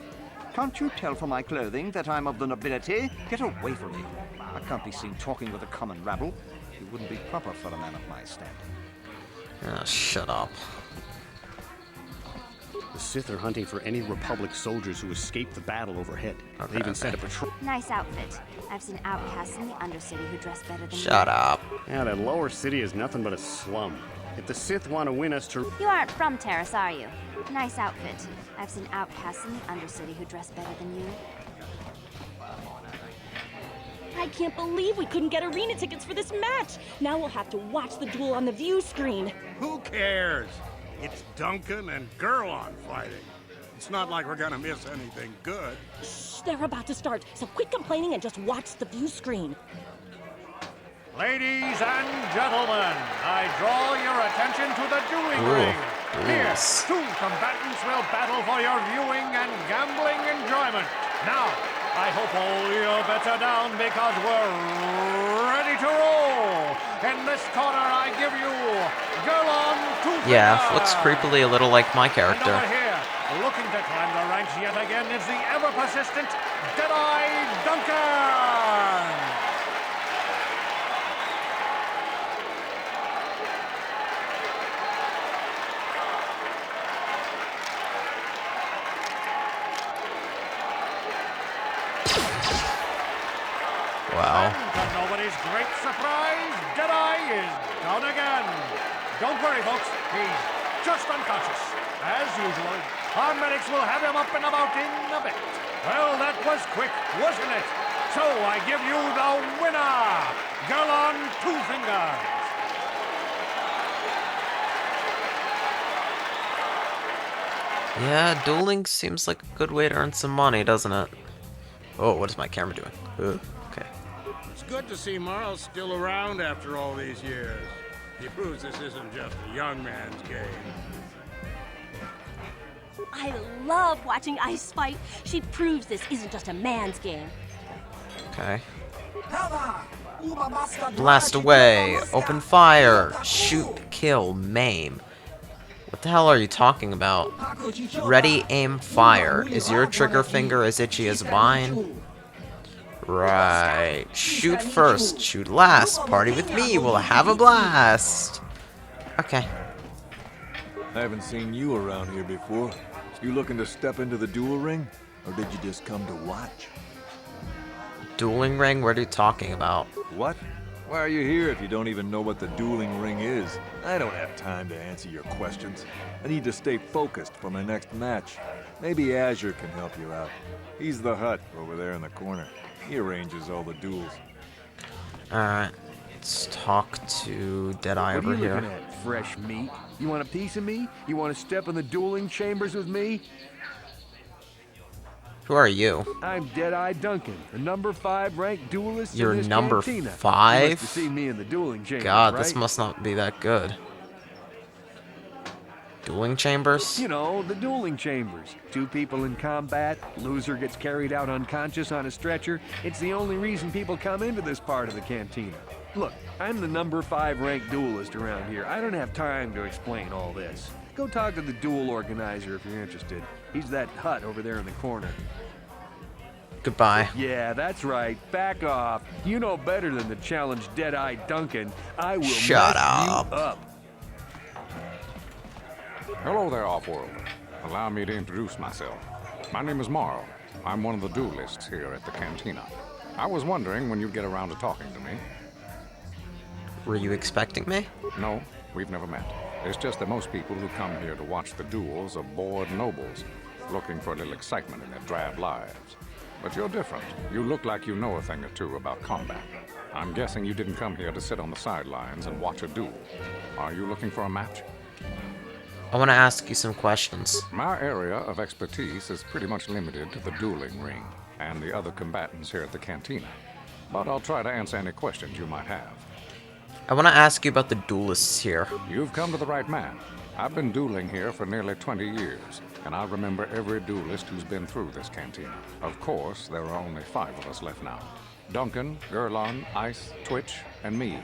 Speaker 18: Can't you tell from my clothing that I'm of the nobility? Get away from me. I can't be seen talking with a common rabble. It wouldn't be proper for a man of my standing.
Speaker 1: Oh, shut up.
Speaker 13: The Sith are hunting for any Republic soldiers who escaped the battle overhead. They even sent a patrol.
Speaker 17: Nice outfit. I've seen outcasts in the Undercity who dress better than you.
Speaker 1: Shut up.
Speaker 13: Yeah, that lower city is nothing but a slum. If the Sith want to win us to...
Speaker 17: You aren't from Taris, are you? Nice outfit. I've seen outcasts in the Undercity who dress better than you.
Speaker 19: I can't believe we couldn't get arena tickets for this match. Now we'll have to watch the duel on the view screen.
Speaker 7: Who cares? It's Duncan and Gurlon fighting. It's not like we're gonna miss anything good.
Speaker 19: Shh, they're about to start, so quit complaining and just watch the view screen.
Speaker 2: Ladies and gentlemen, I draw your attention to the dueling ring. Here, two combatants will battle for your viewing and gambling enjoyment. Now, I hope all your bets are down because we're ready to roll. In this corner, I give you Gurlon 2
Speaker 1: Yeah, looks creepily a little like my character.
Speaker 2: And over here, looking to climb the ranks yet again is the ever-persistent Deadeye Duncan.
Speaker 1: Wow.
Speaker 2: And to nobody's great surprise, Deadeye is down again. Don't worry, folks. He's just unconscious. As usual, our medics will have him up and about in a bit. Well, that was quick, wasn't it? So I give you the winner, Gurlon 2 Fingers.
Speaker 1: Yeah, dueling seems like a good way to earn some money, doesn't it? Oh, what is my camera doing? Ugh. Okay.
Speaker 7: It's good to see Marl still around after all these years. He proves this isn't just a young man's game.
Speaker 19: I love watching Ice fight. She proves this isn't just a man's game.
Speaker 1: Okay. Blast away. Open fire. Shoot, kill, maim. What the hell are you talking about? Ready, aim, fire. Is your trigger finger as itchy as mine? Right. Shoot first, shoot last. Party with me, we'll have a blast. Okay.
Speaker 20: I haven't seen you around here before. You looking to step into the duel ring? Or did you just come to watch?
Speaker 1: Dueling ring? What are you talking about?
Speaker 20: What? Why are you here if you don't even know what the dueling ring is? I don't have time to answer your questions. I need to stay focused for my next match. Maybe Azure can help you out. He's the Hutt over there in the corner. He arranges all the duels.
Speaker 1: Alright. Let's talk to Deadeye over here.
Speaker 21: What are you looking at, fresh meat? You want a piece of me? You want to step in the dueling chambers with me?
Speaker 1: Who are you?
Speaker 21: I'm Deadeye Duncan, the number 5 ranked duelist
Speaker 1: You're
Speaker 21: in this
Speaker 1: number
Speaker 21: cantina.
Speaker 1: 5?
Speaker 21: You must have seen me in the dueling chambers,
Speaker 1: God,
Speaker 21: right?
Speaker 1: this must not be that good. Dueling chambers?
Speaker 21: You know, the dueling chambers. 2 people in combat, loser gets carried out unconscious on a stretcher. It's the only reason people come into this part of the cantina. Look, I'm the number 5 ranked duelist around here. I don't have time to explain all this. Go talk to the duel organizer if you're interested. He's that Hutt over there in the corner.
Speaker 1: Goodbye.
Speaker 21: Yeah, that's right. Back off. You know better than to challenge Deadeye Duncan. I will
Speaker 1: Shut
Speaker 21: mess
Speaker 1: up.
Speaker 21: you up.
Speaker 11: Hello there, Offworld. Allow me to introduce myself. My name is Marl. I'm one of the duelists here at the Cantina. I was wondering when you'd get around to talking to me.
Speaker 1: Were you expecting me?
Speaker 11: No, we've never met. It's just that most people who come here to watch the duels are bored nobles, looking for a little excitement in their drab lives. But you're different. You look like you know a thing or two about combat. I'm guessing you didn't come here to sit on the sidelines and watch a duel. Are you looking for a match?
Speaker 1: I want to ask you some questions.
Speaker 11: My area of expertise is pretty much limited to the dueling ring and the other combatants here at the Cantina. But I'll try to answer any questions you might have.
Speaker 1: I want to ask you about the duelists here.
Speaker 11: You've come to the right man. I've been dueling here for nearly 20 years, and I remember every duelist who's been through this cantina. Of course, there are only 5 of us left now. Duncan, Gurlon, Ice, Twitch, and me.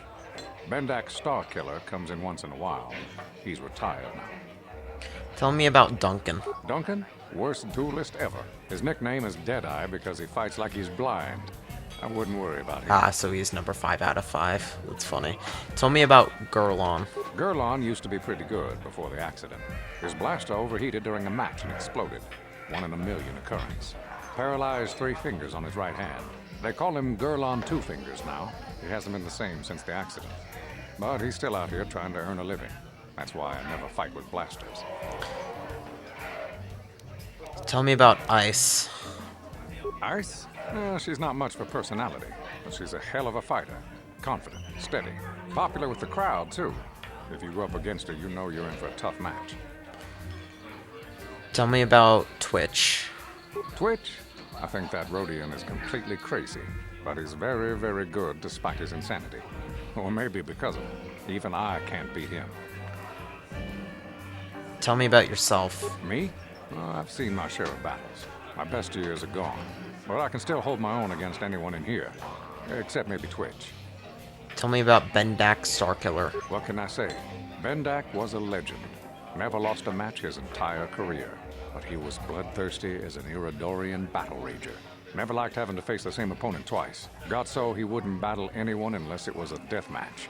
Speaker 11: Bendak Starkiller comes in once in a while. He's retired now.
Speaker 1: Tell me about Duncan.
Speaker 11: Duncan? Worst duelist ever. His nickname is Deadeye because he fights like he's blind.
Speaker 6: I wouldn't worry about him.
Speaker 1: Ah, so he's number 5 out of 5. That's funny. Tell me about Gurlon.
Speaker 6: Gurlon used to be pretty good before the accident. His blaster overheated during a match and exploded. 1 in a million occurrence. Paralyzed 3 fingers on his right hand. They call him Gurlon Two Fingers now. He hasn't been the same since the accident. But he's still out here trying to earn a living. That's why I never fight with blasters.
Speaker 1: Tell me about Ice.
Speaker 6: Ice? Well, she's not much for personality, but she's a hell of a fighter. Confident, steady, popular with the crowd, too. If you go up against her, you know you're in for a tough match.
Speaker 1: Tell me about Twitch.
Speaker 6: Twitch? I think that Rhodian is completely crazy, but he's very, very good despite his insanity. Or maybe because of it. Even I can't beat him.
Speaker 1: Tell me about yourself.
Speaker 6: Me? Well, I've seen my share of battles. My best years are gone. But I can still hold my own against anyone in here. Except maybe Twitch.
Speaker 1: Tell me about Bendak Starkiller.
Speaker 6: What can I say? Bendak was a legend. Never lost a match his entire career. But he was bloodthirsty as an Iridorian battle rager. Never liked having to face the same opponent twice. Got so he wouldn't battle anyone unless it was a death match.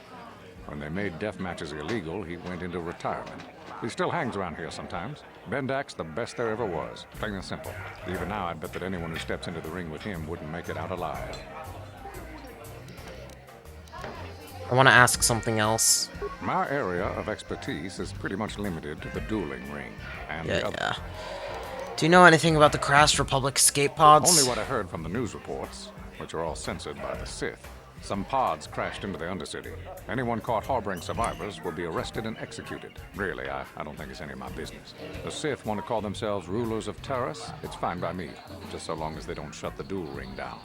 Speaker 6: When they made death matches illegal, he went into retirement. He still hangs around here sometimes. Bendak's the best there ever was, plain and simple. Even now, I'd bet that anyone who steps into the ring with him wouldn't make it out alive.
Speaker 1: I want to ask something else.
Speaker 6: My area of expertise is pretty much limited to the dueling ring and the other.
Speaker 1: Yeah. Do you know anything about the Crashed Republic escape pods?
Speaker 6: Only what I heard from the news reports, which are all censored by the Sith. Some pods crashed into the Undercity. Anyone caught harboring survivors will be arrested and executed. Really, I don't think it's any of my business. The Sith want to call themselves rulers of Taris. It's fine by me, just so long as they don't shut the duel ring down.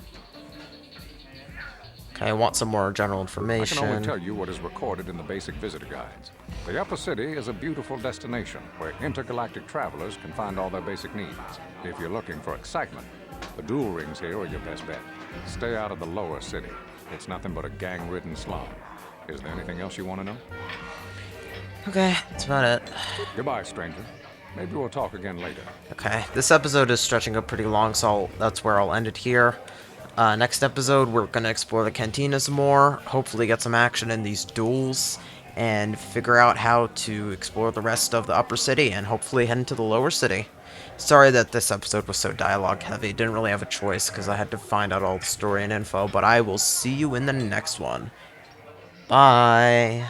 Speaker 1: Okay, I want some more general information.
Speaker 6: I can only tell you what is recorded in the basic visitor guides. The Upper City is a beautiful destination where intergalactic travelers can find all their basic needs. If you're looking for excitement, the duel rings here are your best bet. Stay out of the Lower City. It's nothing but a gang-ridden slum. Is there anything else you want to know?
Speaker 1: Okay, that's about it.
Speaker 6: Goodbye, stranger. Maybe we'll talk again later.
Speaker 1: Okay, this episode is stretching up pretty long, so that's where I'll end it here. Next episode, we're going to explore the Cantina some more, hopefully get some action in these duels, and figure out how to explore the rest of the Upper City, and hopefully head into the Lower City. Sorry that this episode was so dialogue heavy. Didn't really have a choice because I had to find out all the story and info, but I will see you in the next one. Bye.